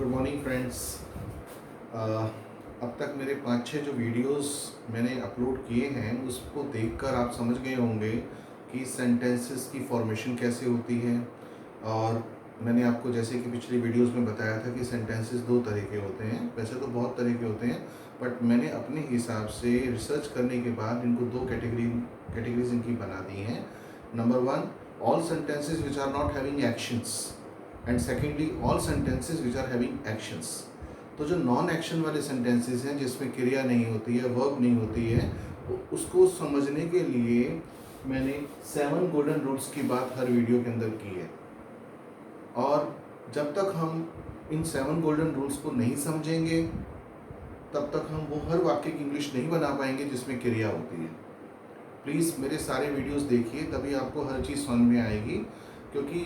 Good morning friends. अब तक मेरे 5-6 जो वीडियोस मैंने अपलोड किए हैं उसको देखकर आप समझ गए होंगे कि सेंटेंसेस की फॉर्मेशन कैसे होती है। और मैंने आपको जैसे कि पिछली वीडियोस में बताया था कि सेंटेंसेस दो तरह के होते हैं, वैसे तो बहुत तरह के होते हैं, बट मैंने अपने हिसाब से रिसर्च करने के बाद इनको दो कैटेगरीज इनकी बना दी हैं। Number one, all sentences which are not having actions, and secondly all sentences which are having actions. तो जो नॉन एक्शन वाले सेंटेंसेस हैं जिसमें क्रिया नहीं होती है, वर्ब नहीं होती है, उसको समझने के लिए मैंने 7 गोल्डन रूल्स की बात हर वीडियो के अंदर की है। और जब तक हम इन 7 गोल्डन रूल्स को नहीं समझेंगे तब तक हम वो हर वाक्य की इंग्लिश नहीं बना पाएंगे जिसमें क्रिया होती है। प्लीज़ मेरे सारे वीडियोस देखिए, तभी आपको हर चीज़ समझ में आएगी। क्योंकि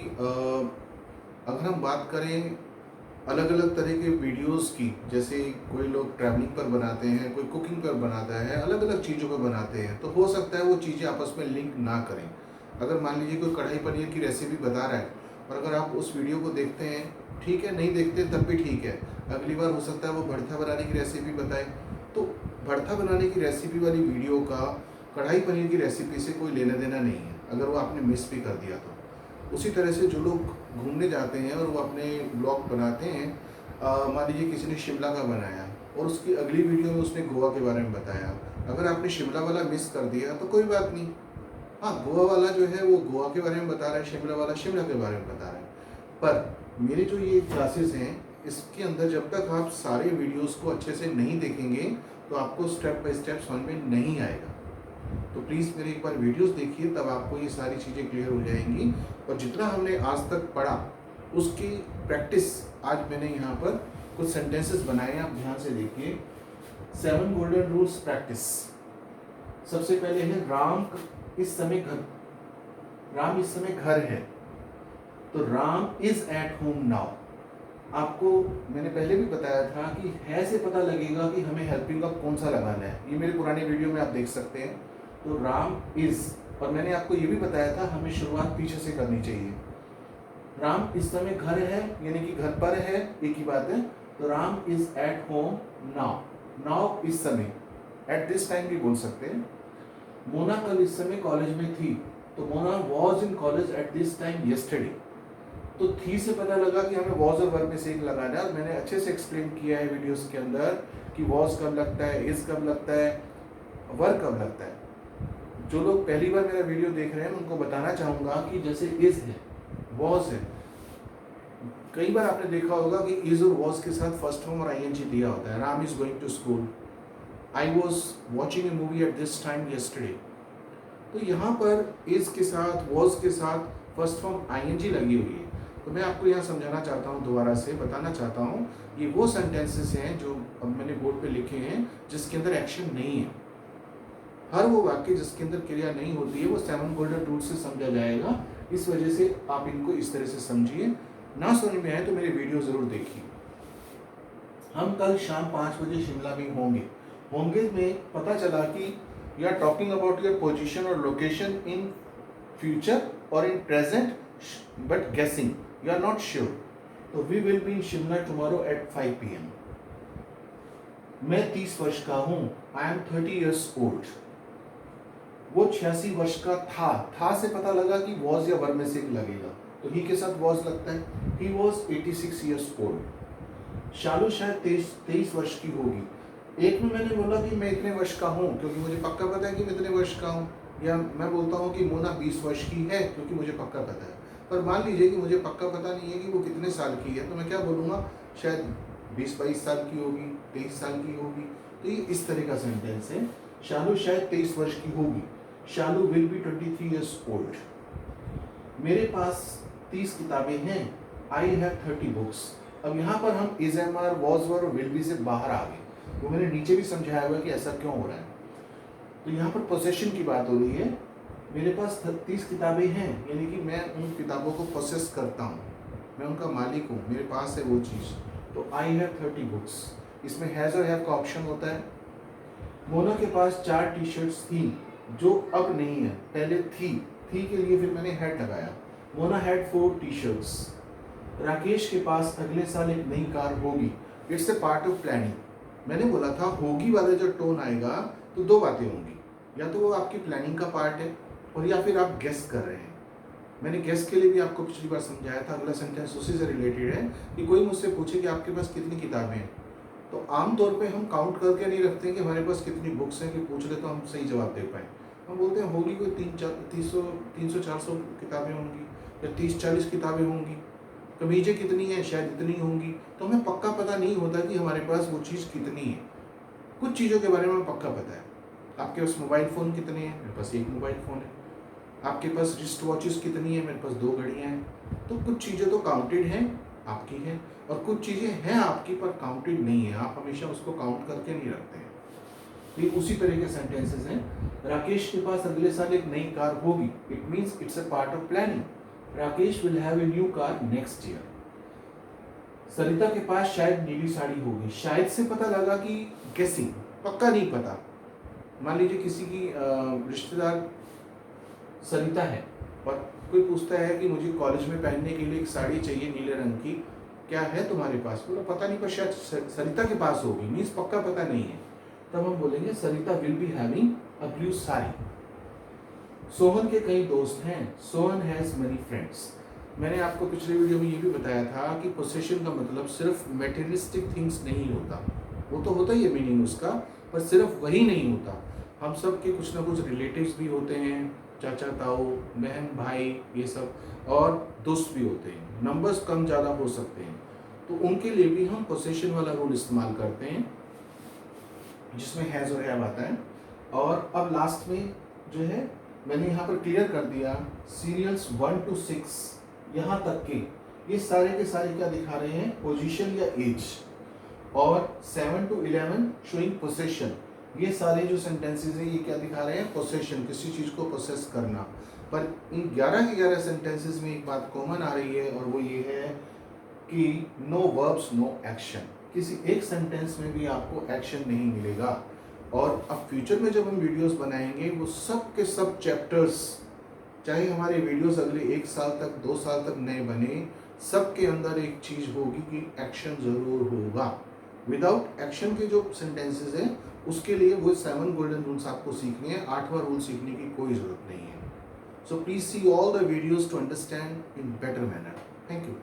अगर हम बात करें अलग अलग तरह के वीडियोस की, जैसे कोई लोग ट्रैवलिंग पर बनाते हैं, कोई कुकिंग पर बनाता है, अलग अलग चीज़ों पर बनाते हैं, तो हो सकता है वो चीज़ें आपस में लिंक ना करें। अगर मान लीजिए कोई कढ़ाई पनीर की रेसिपी बता रहा है और अगर आप उस वीडियो को देखते हैं, ठीक है, नहीं देखते तब भी ठीक है, अगली बार हो सकता है वो भरता बनाने की रेसिपी बताए, तो भरता बनाने की रेसिपी वाली वीडियो का कढ़ाई पनीर की रेसिपी से कोई लेना देना नहीं है, अगर वो आपने मिस भी कर दिया तो। उसी तरह से जो लोग घूमने जाते हैं और वो अपने ब्लॉग बनाते हैं, मान लीजिए किसी ने शिमला का बनाया और उसकी अगली वीडियो में उसने गोवा के बारे में बताया, अगर आपने शिमला वाला मिस कर दिया तो कोई बात नहीं। हाँ, गोवा वाला जो है वो गोवा के बारे में बता रहा है, शिमला वाला शिमला के बारे में बता रहा है। पर मेरे जो ये क्लासेस हैं इसके अंदर जब तक आप सारे वीडियोस को अच्छे से नहीं देखेंगे तो आपको स्टेप बाय स्टेप समझ में नहीं आएगा। तो प्लीज़ मेरे एक बार वीडियोस देखिए, तब आपको ये सारी चीज़ें क्लियर हो जाएंगी। और जितना हमने आज तक पढ़ा उसकी प्रैक्टिस आज मैंने यहाँ पर कुछ सेंटेंसेस बनाए हैं, आप ध्यान से देखिए। 7 गोल्डन रूल्स प्रैक्टिस। सबसे पहले है राम इस समय घर है, तो Ram is at home now. आपको मैंने पहले भी बताया था कि है से पता लगेगा कि हमें हेल्पिंग का कौन सा लगाना है, ये मेरे पुराने वीडियो में आप देख सकते हैं। तो राम इज, और मैंने आपको ये भी बताया था हमें शुरुआत पीछे से करनी चाहिए। राम इस समय घर है यानी कि घर पर है, एक ही बात है। तो Ram is at home now, now इस समय, एट दिस टाइम भी बोल सकते हैं। मोना कल इस समय कॉलेज में थी, तो Mona was in college eight this time yesterday. तो थी से पता लगा कि हमें वॉज और वर्ब में से एक लगाना है, और मैंने अच्छे से एक्सप्लेन किया है वीडियोस के अंदर कि वॉज कब लगता है, इज कब लगता है, वर्ब कब लगता है। जो लोग पहली बार मेरा वीडियो देख रहे हैं उनको बताना चाहूँगा कि जैसे इज है, वॉज है, कई बार आपने देखा होगा कि इज और वॉज के साथ फर्स्ट फॉर्म और आईएनजी दिया होता है। Ram is going to school, I was watching a movie at this time yesterday. तो यहाँ पर इज के साथ, वॉज के साथ फर्स्ट फॉर्म आईएनजी लगी हुई है। तो मैं आपको यहाँ समझाना चाहता हूँ, दोबारा से बताना चाहता हूँ, ये वो सेंटेंसेस हैं जो अब मैंने बोर्ड पे लिखे हैं जिसके अंदर एक्शन नहीं है। हर वो वाक्य जिसके अंदर क्रिया नहीं होती है वो 7 गोल्डन रूल से समझा जाएगा। इस वजह से आप इनको इस तरह से समझिए। ना समझ में आए तो मेरे वीडियो जरूर देखिए। हम कल शाम 5 बजे शिमला में होंगे में पता चला कि you are talking about your position और लोकेशन इन फ्यूचर और in present, but guessing, you are not sure. तो we will be in Shimla tomorrow at 5 PM। मैं 30 वर्ष का हूँ, आई एम 30 years old। वो 86 वर्ष का था से पता लगा कि वॉज या वर्ब में से लगेगा, तो ही के साथ वॉज लगता है, ही वॉज 86 years old। शालू शायद 23 वर्ष की होगी। एक में मैंने बोला कि मैं इतने वर्ष का हूँ क्योंकि मुझे पक्का पता है कि मैं इतने वर्ष का हूँ, या मैं बोलता हूँ कि मोना 20 वर्ष की है क्योंकि मुझे पक्का पता है। पर मान लीजिए कि मुझे पक्का पता नहीं है कि वो कितने साल की है, तो मैं क्या बोलूँगा, शायद 20-22 साल की होगी, 23 साल की होगी। तो ये इस तरह का सेंटेंस है। शालू शायद 23 वर्ष की होगी, शालू विल बी 23 years old। मेरे पास 30 किताबें हैं, आई हैव 30 बुक्स। अब यहाँ पर हम इज, एम, आर, वॉज, वर और विल बी से बाहर आ गए, वो मैंने नीचे भी समझाया हुआ कि ऐसा क्यों हो रहा है। तो यहाँ पर पोसेशन की बात हो रही है। मेरे पास 30 किताबें हैं यानी कि मैं उन किताबों को प्रोसेस करता हूँ, मैं उनका मालिक हूँ, मेरे पास है वो चीज़। तो आई हैव 30 बुक्स, इसमें हैज़ और हैव का ऑप्शन होता है। मोना के पास 4 टी-शर्ट्स थी जो अब नहीं है, पहले थी के लिए फिर मैंने हैड लगाया। Mona had 4 T-shirts. राकेश के पास अगले साल एक नई कार होगी। It's a part of planning. मैंने बोला था होगी वाला जो टोन आएगा तो दो बातें होंगी, या तो वो आपकी प्लानिंग का पार्ट है और या फिर आप गेस कर रहे हैं। मैंने गेस के लिए भी आपको पिछली बार समझाया था, अगला सेंटेंस उसी से रिलेटेड है कि कोई मुझसे पूछे कि आपके पास कितनी किताबें हैं, तो आमतौर पे हम काउंट करके नहीं रखते हैं कि हमारे पास कितनी बुक्स हैं, कि पूछ ले तो हम सही जवाब दे पाएँ। हम बोलते हैं होगी कोई 300-400 किताबें होंगी या 30-40 किताबें होंगी। कमीजें कितनी हैं, शायद इतनी होंगी। तो हमें पक्का पता नहीं होता कि हमारे पास वो चीज़ कितनी है। कुछ चीज़ों के बारे में पक्का पता है। आपके पास मोबाइल फ़ोन कितने हैं? मेरे पास एक मोबाइल फ़ोन है। आपके पास रिस्ट वॉचेस कितनी है? मेरे पास 2 घड़ियाँ हैं। तो कुछ चीज़ें तो काउंटेड हैं, आपकी हैं, और कुछ चीज़ें हैं आपकी पर काउंटेड नहीं है। आप हमेशा उसको काउंट करके नहीं रखते हैं। ये उसी तरह के सेंटेंसेस हैं। राकेश के पास अगले साल एक नई कार होगी। It means it's a part of planning. Rakesh will have a new car next year. Sarita के पास शायद नीली साड़ी होगी। शायद से पता लगा कि गेसिंग, पक्का नहीं पता। मान लीजिए किसी की रिश्तेदार सरिता है और कोई पूछता है कि मुझे कॉलेज में पहनने के लिए एक साड़ी चाहिए नीले रंग की, क्या है तुम्हारे पास? बोला पता नहीं, पर शायद सरिता के पास होगी। मीन्स पक्का पता नहीं है। तब हम बोलेंगे Sarita will be having a blue sari. Sohan के कई दोस्त हैं। Sohan has many friends. मैंने आपको पिछले वीडियो में ये भी बताया था कि पोसेशन का मतलब सिर्फ मेटेरियलिस्टिक थिंग्स नहीं होता। वो तो होता ही है मीनिंग उसका, पर सिर्फ वही नहीं होता। हम सब के कुछ ना कुछ रिलेटिव्स भी होते हैं, चाचा ताऊ, बहन भाई, ये सब, और दोस्त भी होते हैं। नंबर्स कम ज़्यादा हो सकते हैं, तो उनके लिए भी हम पोसेशन वाला रूल इस्तेमाल करते हैं जिसमें हैज़ और हैव आता है। और अब लास्ट में जो है मैंने यहाँ पर क्लियर कर दिया, सीरियल्स 1 to 6 यहाँ तक के ये सारे के सारे क्या दिखा रहे हैं? पोजीशन या एज। और 7 to 11 शोइंग पोसेशन, ये सारे जो सेंटेंसेस हैं ये क्या दिखा रहे हैं? पोसेशन, किसी चीज़ को पोसेस करना। पर इन 11 के 11 सेंटेंसेस में एक बात कॉमन आ रही है, और वो ये है कि नो वर्ब्स नो एक्शन। किसी एक सेंटेंस में भी आपको एक्शन नहीं मिलेगा। और अब फ्यूचर में जब हम वीडियोस बनाएंगे, वो सब के सब चैप्टर्स, चाहे हमारे वीडियोस अगले 1 साल तक 2 साल तक नए बने, सब के अंदर एक चीज़ होगी कि एक्शन ज़रूर होगा। विदाउट एक्शन के जो सेंटेंसेस हैं उसके लिए वो 7 गोल्डन रूल्स आपको सीखने हैं। 8वां रूल सीखने की कोई ज़रूरत नहीं है। So please see all the videos to understand in better manner. Thank you.